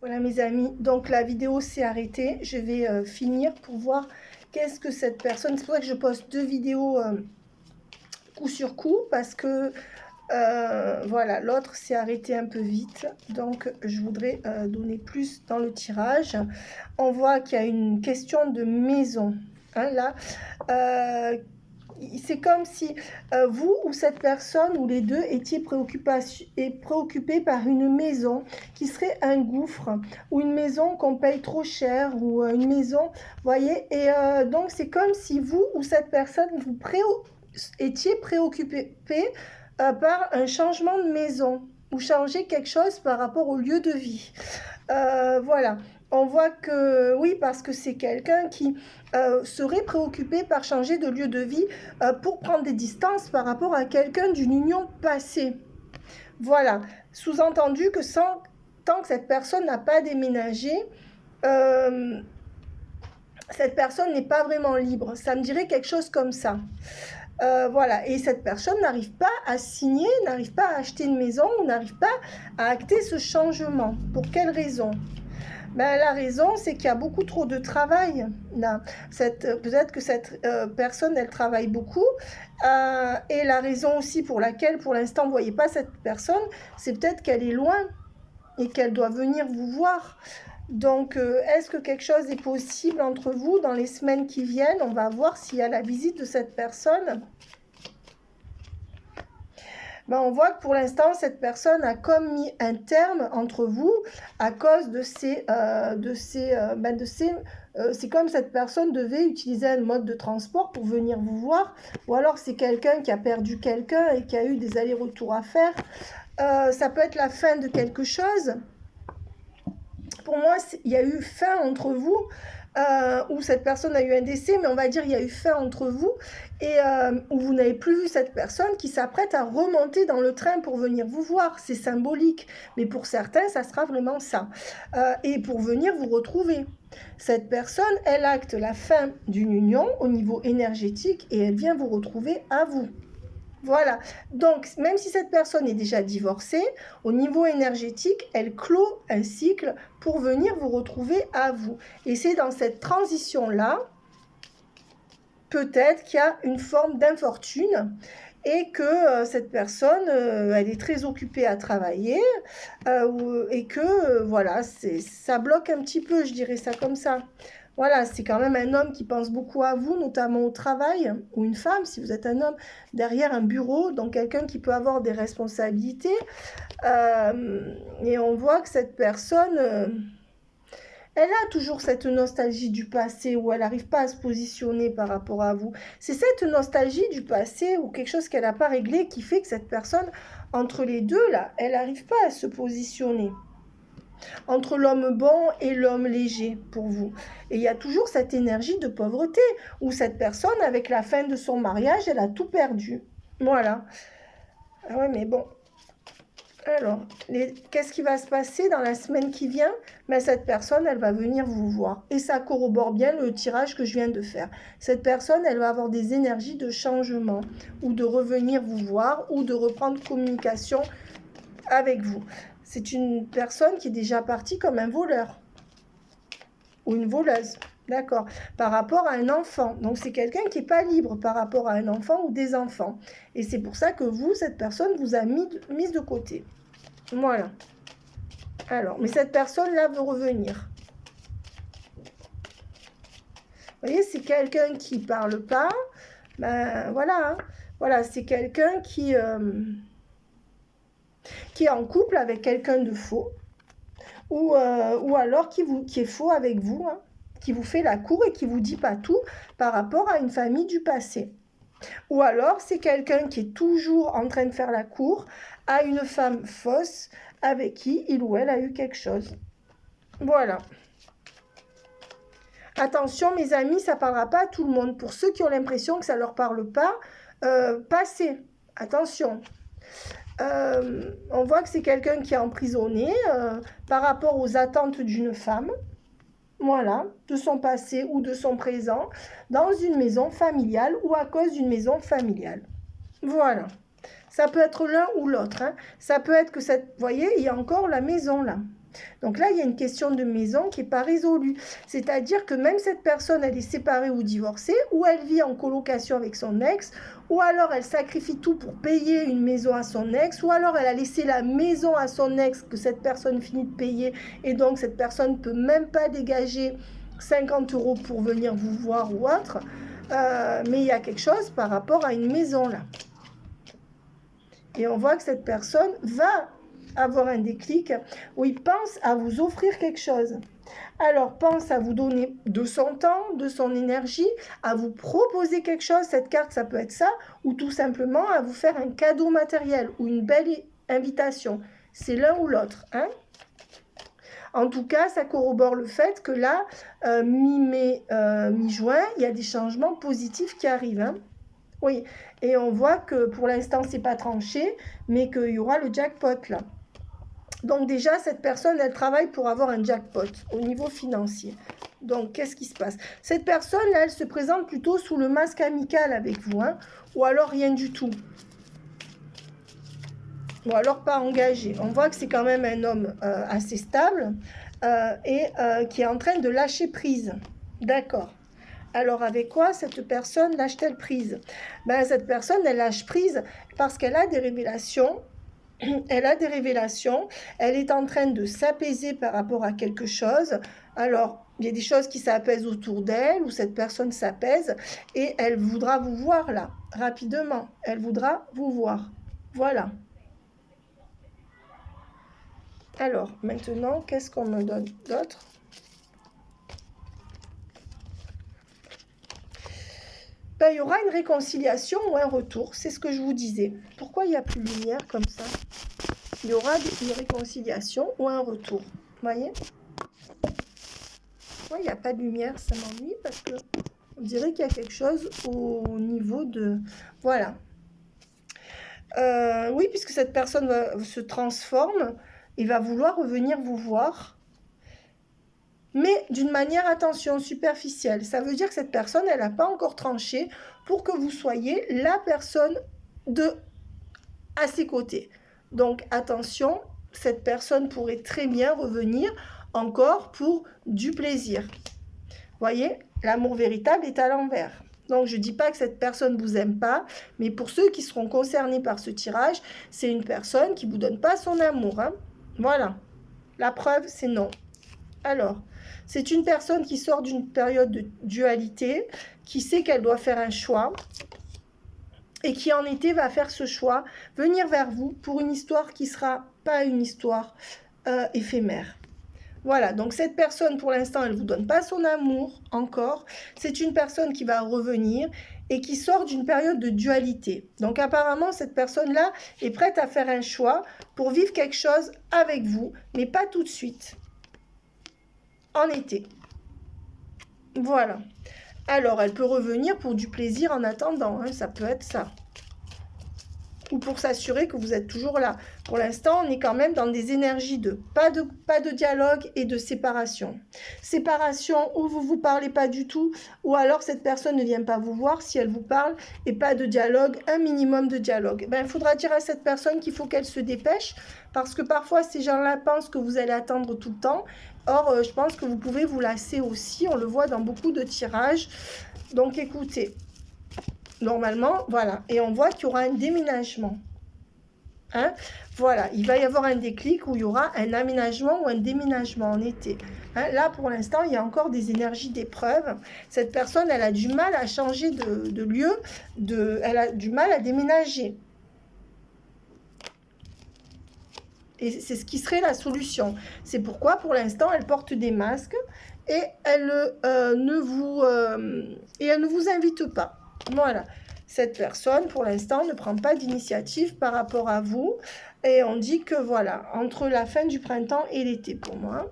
Voilà mes amis, donc la vidéo s'est arrêtée. Je vais finir pour voir qu'est-ce que cette personne... C'est pour ça que je poste deux vidéos coup sur coup, parce que voilà, l'autre s'est arrêté un peu vite. Donc je voudrais donner plus dans le tirage. On voit qu'il y a une question de maison. Hein, là, c'est comme si vous ou cette personne ou les deux étiez préoccupés par une maison qui serait un gouffre ou une maison qu'on paye trop cher ou une maison, voyez, et donc c'est comme si vous ou cette personne vous étiez préoccupé par un changement de maison ou changer quelque chose par rapport au lieu de vie. Voilà, on voit que oui, parce que c'est quelqu'un qui serait préoccupé par changer de lieu de vie pour prendre des distances par rapport à quelqu'un d'une union passée. Voilà, sous-entendu que tant que cette personne n'a pas déménagé, cette personne n'est pas vraiment libre. Ça me dirait quelque chose comme ça. Voilà, et cette personne n'arrive pas à signer, n'arrive pas à acheter une maison, ou n'arrive pas à acter ce changement. Pour quelle raison ? Ben, la raison, c'est qu'il y a beaucoup trop de travail. Peut-être que cette personne, elle travaille beaucoup. Et la raison aussi pour laquelle, pour l'instant, vous ne voyez pas cette personne, c'est peut-être qu'elle est loin et qu'elle doit venir vous voir. Donc, est-ce que quelque chose est possible entre vous dans les semaines qui viennent? On va voir s'il y a la visite de cette personne. Ben, on voit que pour l'instant, cette personne a comme mis un terme entre vous à cause de c'est comme cette personne devait utiliser un mode de transport pour venir vous voir, ou alors c'est quelqu'un qui a perdu quelqu'un et qui a eu des allers-retours à faire. Ça peut être la fin de quelque chose. Pour moi, il y a eu fin entre vous, où cette personne a eu un décès, mais on va dire il y a eu fin entre vous, et où vous n'avez plus vu cette personne qui s'apprête à remonter dans le train pour venir vous voir. C'est symbolique, mais pour certains, ça sera vraiment ça. Et pour venir vous retrouver. Cette personne, elle acte la fin d'une union au niveau énergétique et elle vient vous retrouver à vous. Voilà, donc même si cette personne est déjà divorcée, au niveau énergétique, elle clôt un cycle pour venir vous retrouver à vous. Et c'est dans cette transition-là, peut-être qu'il y a une forme d'infortune et que cette personne, elle est très occupée à travailler et que, voilà, ça bloque un petit peu, je dirais ça comme ça. Voilà, c'est quand même un homme qui pense beaucoup à vous, notamment au travail, ou une femme, si vous êtes un homme, derrière un bureau, donc quelqu'un qui peut avoir des responsabilités. Et on voit que cette personne, elle a toujours cette nostalgie du passé où elle n'arrive pas à se positionner par rapport à vous. C'est cette nostalgie du passé ou quelque chose qu'elle n'a pas réglé qui fait que cette personne, entre les deux, là, elle n'arrive pas à se positionner. Entre l'homme bon et l'homme léger pour vous. Et il y a toujours cette énergie de pauvreté où cette personne, avec la fin de son mariage, elle a tout perdu. Voilà. Ah ouais, mais bon. Alors, qu'est-ce qui va se passer dans la semaine qui vient? Ben, cette personne, elle va venir vous voir. Et ça corrobore bien le tirage que je viens de faire. Cette personne, elle va avoir des énergies de changement ou de revenir vous voir ou de reprendre communication avec vous. C'est une personne qui est déjà partie comme un voleur ou une voleuse, d'accord, par rapport à un enfant. Donc, c'est quelqu'un qui n'est pas libre par rapport à un enfant ou des enfants. Et c'est pour ça que vous, cette personne, vous a mise de côté. Voilà. Alors, mais cette personne-là veut revenir. Vous voyez, c'est quelqu'un qui ne parle pas. Ben, voilà. Hein. Voilà, c'est quelqu'un qui est en couple avec quelqu'un de faux, ou alors qui est faux avec vous, hein, qui vous fait la cour et qui vous dit pas tout par rapport à une famille du passé. Ou alors c'est quelqu'un qui est toujours en train de faire la cour à une femme fausse avec qui il ou elle a eu quelque chose. Voilà. Attention mes amis, ça ne parlera pas à tout le monde. Pour ceux qui ont l'impression que ça ne leur parle pas, passez. Attention. On voit que c'est quelqu'un qui est emprisonné par rapport aux attentes d'une femme, voilà, de son passé ou de son présent, dans une maison familiale ou à cause d'une maison familiale. Voilà. Ça peut être l'un ou l'autre. Hein. Ça peut être que cette... Vous voyez, il y a encore la maison là. Donc là, il y a une question de maison qui n'est pas résolue. C'est-à-dire que même cette personne, elle est séparée ou divorcée, ou elle vit en colocation avec son ex, ou alors elle sacrifie tout pour payer une maison à son ex, ou alors elle a laissé la maison à son ex que cette personne finit de payer, et donc cette personne ne peut même pas dégager 50 € pour venir vous voir ou autre. Mais il y a quelque chose par rapport à une maison là. Et on voit que cette personne va avoir un déclic où il pense à vous offrir quelque chose. Alors, pense à vous donner de son temps, de son énergie, à vous proposer quelque chose. Cette carte, ça peut être ça, ou tout simplement à vous faire un cadeau matériel ou une belle invitation. C'est l'un ou l'autre, hein. En tout cas, ça corrobore le fait que là, mi-mai, mi-juin, il y a des changements positifs qui arrivent, hein. Oui, et on voit que pour l'instant, c'est pas tranché, mais qu'il y aura le jackpot là. Donc déjà, cette personne, elle travaille pour avoir un jackpot au niveau financier. Donc, qu'est-ce qui se passe? Cette personne, là, elle se présente plutôt sous le masque amical avec vous, hein, ou alors rien du tout. Ou alors pas engagé. On voit que c'est quand même un homme assez stable et qui est en train de lâcher prise. D'accord. Alors, avec quoi cette personne lâche-t-elle prise? Ben, cette personne, elle lâche prise parce qu'elle a des révélations. Elle a des révélations. Elle est en train de s'apaiser par rapport à quelque chose. Alors, il y a des choses qui s'apaisent autour d'elle, où cette personne s'apaise, et elle voudra vous voir là, rapidement. Elle voudra vous voir. Voilà. Alors, maintenant, qu'est-ce qu'on me donne d'autre? Ben, il y aura une réconciliation ou un retour, c'est ce que je vous disais. Pourquoi il n'y a plus de lumière comme ça? Il y aura une réconciliation ou un retour. Vous voyez? Il n'y a pas de lumière, ça m'ennuie parce que on dirait qu'il y a quelque chose au niveau de... Voilà. Oui, puisque cette personne se transforme et va vouloir revenir vous voir. Mais d'une manière, attention, superficielle. Ça veut dire que cette personne, elle n'a pas encore tranché pour que vous soyez la personne à ses côtés. Donc, attention, cette personne pourrait très bien revenir encore pour du plaisir. Vous voyez, l'amour véritable est à l'envers. Donc, je ne dis pas que cette personne ne vous aime pas, mais pour ceux qui seront concernés par ce tirage, c'est une personne qui ne vous donne pas son amour, hein. Voilà. La preuve, c'est non. Alors, c'est une personne qui sort d'une période de dualité, qui sait qu'elle doit faire un choix et qui en été va faire ce choix, venir vers vous pour une histoire qui ne sera pas une histoire éphémère. Voilà, donc cette personne, pour l'instant, elle ne vous donne pas son amour encore. C'est une personne qui va revenir et qui sort d'une période de dualité. Donc apparemment, cette personne-là est prête à faire un choix pour vivre quelque chose avec vous, mais pas tout de suite. En été. Voilà. Alors, elle peut revenir pour du plaisir en attendant, hein, ça peut être ça. Ou pour s'assurer que vous êtes toujours là. Pour l'instant, on est quand même dans des énergies de pas de dialogue et de séparation. Séparation où vous ne vous parlez pas du tout, ou alors cette personne ne vient pas vous voir si elle vous parle, et pas de dialogue, un minimum de dialogue. Ben, il faudra dire à cette personne qu'il faut qu'elle se dépêche, parce que parfois ces gens-là pensent que vous allez attendre tout le temps. Or, je pense que vous pouvez vous lasser aussi, on le voit dans beaucoup de tirages. Donc écoutez, normalement, voilà, et on voit qu'il y aura un déménagement. Hein? Voilà, il va y avoir un déclic où il y aura un aménagement ou un déménagement en été. Hein? Là, pour l'instant, il y a encore des énergies d'épreuve. Cette personne, elle a du mal à changer de lieu, elle a du mal à déménager. Et c'est ce qui serait la solution. C'est pourquoi, pour l'instant, elle porte des masques et elle ne vous invite pas. Voilà. Cette personne, pour l'instant, ne prend pas d'initiative par rapport à vous. Et on dit que, voilà, entre la fin du printemps et l'été, pour moi.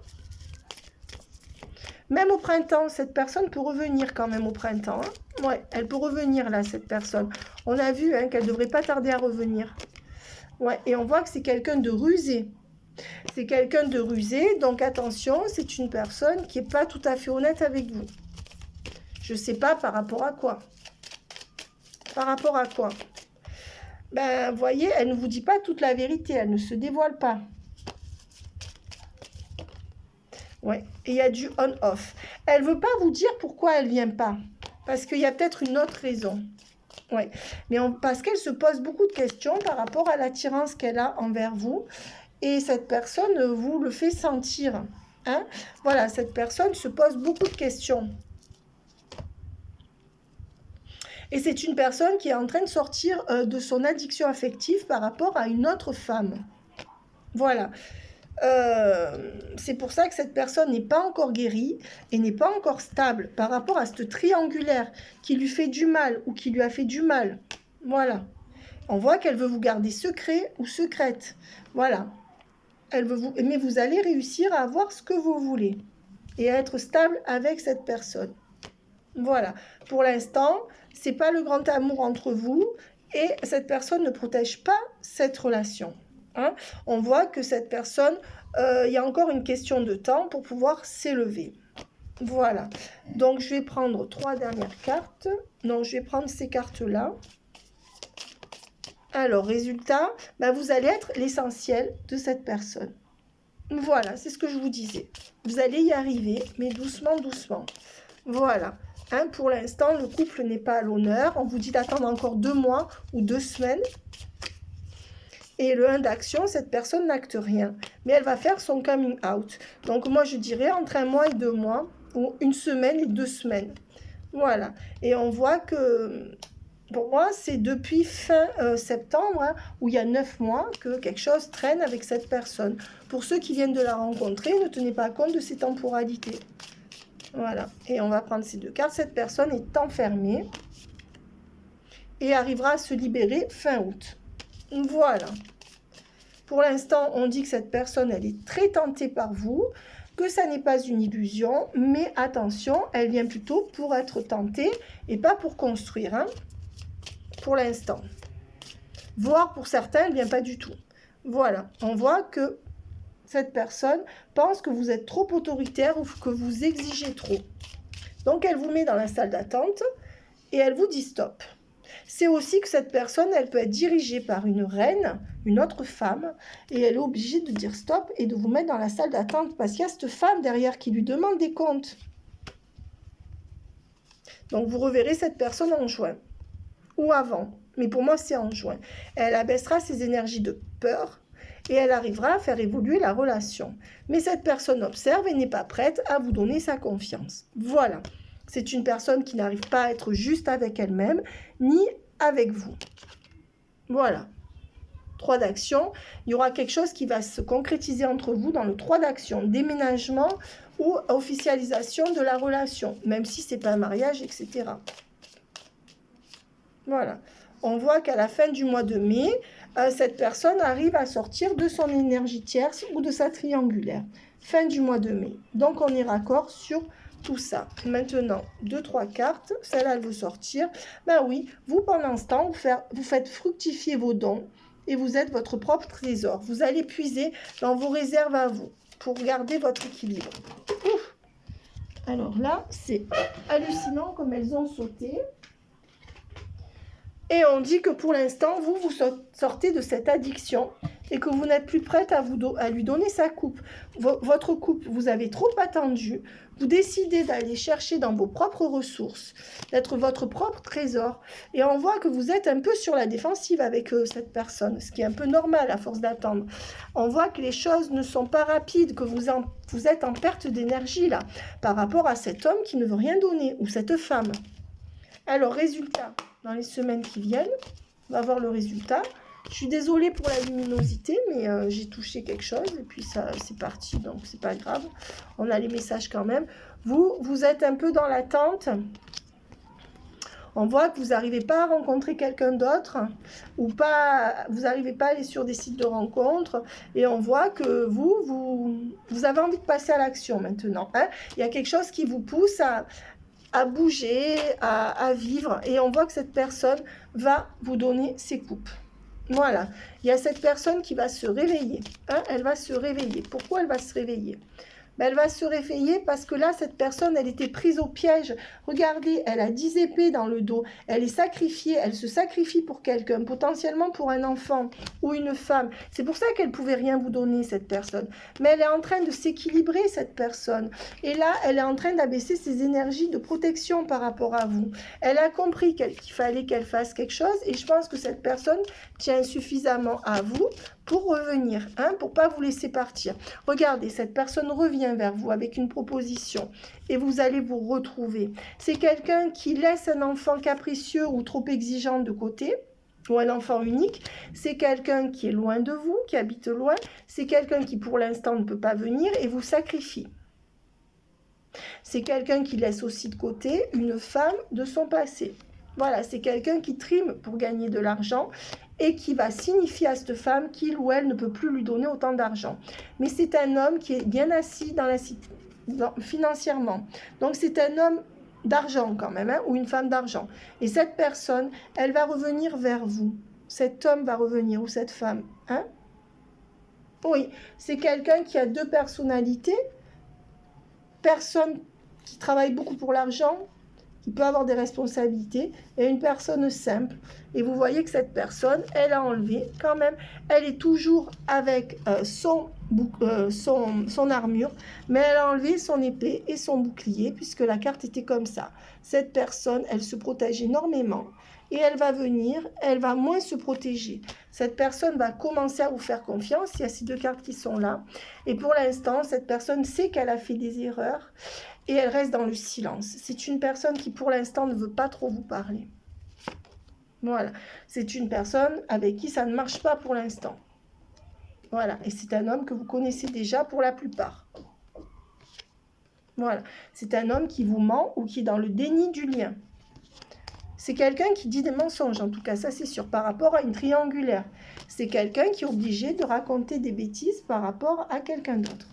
Même au printemps, cette personne peut revenir quand même au printemps. Hein. Ouais, elle peut revenir, là, cette personne. On a vu hein, qu'elle ne devrait pas tarder à revenir. Ouais, et on voit que c'est quelqu'un de rusé. C'est quelqu'un de rusé, donc attention, c'est une personne qui n'est pas tout à fait honnête avec vous. Je ne sais pas par rapport à quoi. Par rapport à quoi? Ben, vous voyez, elle ne vous dit pas toute la vérité, elle ne se dévoile pas. Ouais, et il y a du on-off. Elle ne veut pas vous dire pourquoi elle ne vient pas. Parce qu'il y a peut-être une autre raison. Ouais, mais parce qu'elle se pose beaucoup de questions par rapport à l'attirance qu'elle a envers vous. Et cette personne vous le fait sentir. Hein? Voilà, cette personne se pose beaucoup de questions. Et c'est une personne qui est en train de sortir de son addiction affective par rapport à une autre femme. Voilà. C'est pour ça que cette personne n'est pas encore guérie et n'est pas encore stable par rapport à ce triangulaire qui lui fait du mal ou qui lui a fait du mal. Voilà. On voit qu'elle veut vous garder secret ou secrète. Voilà. Elle veut vous... Mais vous allez réussir à avoir ce que vous voulez et à être stable avec cette personne. Voilà. Pour l'instant, c'est pas le grand amour entre vous et cette personne ne protège pas cette relation. Hein? On voit que cette personne, il y a encore une question de temps pour pouvoir s'élever. Voilà. Donc, je vais prendre 3 dernières cartes. Non, je vais prendre ces cartes-là. Alors, résultat, vous allez être l'essentiel de cette personne. Voilà, c'est ce que je vous disais. Vous allez y arriver, mais doucement, doucement. Voilà. Hein, pour l'instant, le couple n'est pas à l'honneur. On vous dit d'attendre encore 2 mois ou 2 semaines. Et le 1 d'action, cette personne n'acte rien. Mais elle va faire son coming out. Donc, moi, je dirais entre 1 mois et 2 mois. Ou 1 semaine et 2 semaines. Voilà. Et on voit que... Pour moi, c'est depuis fin septembre, hein, où il y a 9 mois, que quelque chose traîne avec cette personne. Pour ceux qui viennent de la rencontrer, ne tenez pas compte de ces temporalités. Voilà. Et on va prendre ces 2 cartes. Cette personne est enfermée et arrivera à se libérer fin août. Voilà. Pour l'instant, on dit que cette personne, elle est très tentée par vous, que ça n'est pas une illusion, mais attention, elle vient plutôt pour être tentée et pas pour construire, hein. Pour l'instant. Voire pour certains, elle ne vient pas du tout. Voilà, on voit que cette personne pense que vous êtes trop autoritaire ou que vous exigez trop. Donc, elle vous met dans la salle d'attente et elle vous dit stop. C'est aussi que cette personne, elle peut être dirigée par une reine, une autre femme, et elle est obligée de dire stop et de vous mettre dans la salle d'attente parce qu'il y a cette femme derrière qui lui demande des comptes. Donc, vous reverrez cette personne en juin. Ou avant, mais pour moi c'est en juin. Elle abaissera ses énergies de peur et elle arrivera à faire évoluer la relation. Mais cette personne observe et n'est pas prête à vous donner sa confiance. Voilà, c'est une personne qui n'arrive pas à être juste avec elle-même, ni avec vous. Voilà. 3 d'action, il y aura quelque chose qui va se concrétiser entre vous dans le 3 d'action, déménagement ou officialisation de la relation, même si ce n'est pas un mariage, etc. Voilà, on voit qu'à la fin du mois de mai, cette personne arrive à sortir de son énergie tierce ou de sa triangulaire. Fin du mois de mai. Donc, on est raccord sur tout ça. Maintenant, 2-3 cartes. Celle-là, elle veut sortir. Ben oui, vous, pendant ce temps, vous faites fructifier vos dons et vous êtes votre propre trésor. Vous allez puiser dans vos réserves à vous pour garder votre équilibre. Ouf. Alors là, c'est hallucinant comme elles ont sauté. Et on dit que pour l'instant, vous sortez de cette addiction et que vous n'êtes plus prête à lui donner sa coupe. Votre coupe, vous avez trop attendu. Vous décidez d'aller chercher dans vos propres ressources, d'être votre propre trésor. Et on voit que vous êtes un peu sur la défensive avec cette personne, ce qui est un peu normal à force d'attendre. On voit que les choses ne sont pas rapides, que vous êtes en perte d'énergie là, par rapport à cet homme qui ne veut rien donner, ou cette femme. Alors, résultat, dans les semaines qui viennent, on va voir le résultat. Je suis désolée pour la luminosité, mais j'ai touché quelque chose et puis ça, c'est parti, donc c'est pas grave. On a les messages quand même. Vous êtes un peu dans l'attente. On voit que vous n'arrivez pas à rencontrer quelqu'un d'autre ou pas, vous n'arrivez pas à aller sur des sites de rencontres et on voit que vous avez envie de passer à l'action maintenant. Hein. Il y a quelque chose qui vous pousse à bouger, à vivre. Et on voit que cette personne va vous donner ses coupes. Voilà. Il y a cette personne qui va se réveiller. Hein, elle va se réveiller. Pourquoi elle va se réveiller? ben, elle va se réveiller parce que là, cette personne, elle était prise au piège. Regardez, elle a 10 épées dans le dos. Elle est sacrifiée, elle se sacrifie pour quelqu'un, potentiellement pour un enfant ou une femme. C'est pour ça qu'elle ne pouvait rien vous donner, cette personne. Mais elle est en train de s'équilibrer, cette personne. Et là, elle est en train d'abaisser ses énergies de protection par rapport à vous. Elle a compris qu'il fallait qu'elle fasse quelque chose et je pense que cette personne tient suffisamment à vous pour revenir, hein, pour pas vous laisser partir. Regardez, cette personne revient vers vous avec une proposition et vous allez vous retrouver. C'est quelqu'un qui laisse un enfant capricieux ou trop exigeant de côté, ou un enfant unique. C'est quelqu'un qui est loin de vous, qui habite loin. C'est quelqu'un qui pour l'instant ne peut pas venir et vous sacrifie. C'est quelqu'un qui laisse aussi de côté une femme de son passé. Voilà, c'est quelqu'un qui trime pour gagner de l'argent et qui va signifier à cette femme qu'il ou elle ne peut plus lui donner autant d'argent. Mais c'est un homme qui est bien assis financièrement. Donc c'est un homme d'argent quand même, hein, ou une femme d'argent. Et cette personne, elle va revenir vers vous. Cet homme va revenir, ou cette femme. Hein? Oui, c'est quelqu'un qui a deux personnalités. Personne qui travaille beaucoup pour l'argent, qui peut avoir des responsabilités, et une personne simple. Et vous voyez que cette personne, elle a enlevé quand même, elle est toujours avec son armure, mais elle a enlevé son épée et son bouclier, puisque la carte était comme ça. Cette personne, elle se protège énormément, et elle va venir, elle va moins se protéger. Cette personne va commencer à vous faire confiance, il y a ces deux cartes qui sont là, et pour l'instant, cette personne sait qu'elle a fait des erreurs, et elle reste dans le silence. C'est une personne qui, pour l'instant, ne veut pas trop vous parler. Voilà. C'est une personne avec qui ça ne marche pas pour l'instant. Voilà. Et c'est un homme que vous connaissez déjà pour la plupart. Voilà. C'est un homme qui vous ment ou qui est dans le déni du lien. C'est quelqu'un qui dit des mensonges, en tout cas, ça c'est sûr, par rapport à une triangulaire. C'est quelqu'un qui est obligé de raconter des bêtises par rapport à quelqu'un d'autre.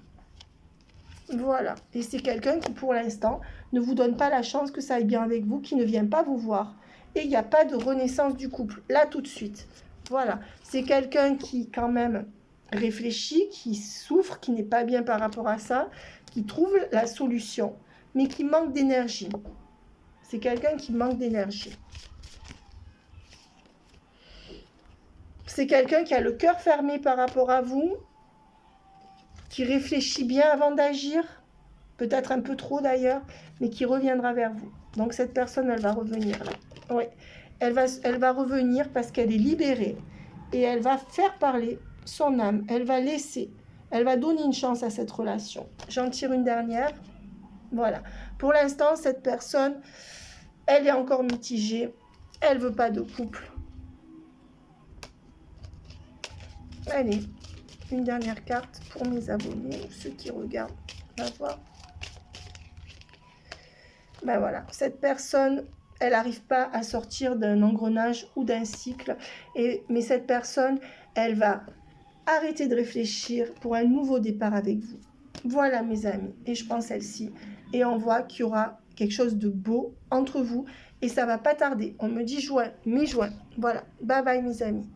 Voilà, et c'est quelqu'un qui pour l'instant ne vous donne pas la chance que ça aille bien avec vous, qui ne vient pas vous voir. Et il n'y a pas de renaissance du couple, là tout de suite. Voilà, c'est quelqu'un qui quand même réfléchit, qui souffre, qui n'est pas bien par rapport à ça, qui trouve la solution, mais qui manque d'énergie. C'est quelqu'un qui manque d'énergie. C'est quelqu'un qui a le cœur fermé par rapport à vous, qui réfléchit bien avant d'agir, peut-être un peu trop d'ailleurs, mais qui reviendra vers vous. Donc cette personne, elle va revenir là. Oui, elle va revenir parce qu'elle est libérée et elle va faire parler son âme. Elle va laisser, elle va donner une chance à cette relation. J'en tire une dernière. Voilà. Pour l'instant, cette personne, elle est encore mitigée. Elle veut pas de couple. Allez. Une dernière carte pour mes abonnés, ceux qui regardent. On va voir. Ben voilà, cette personne, elle n'arrive pas à sortir d'un engrenage ou d'un cycle. Mais cette personne, elle va arrêter de réfléchir pour un nouveau départ avec vous. Voilà mes amis, et je pense celle-ci. Et on voit qu'il y aura quelque chose de beau entre vous. Et ça va pas tarder. On me dit juin, mi-juin. Voilà, bye bye mes amis.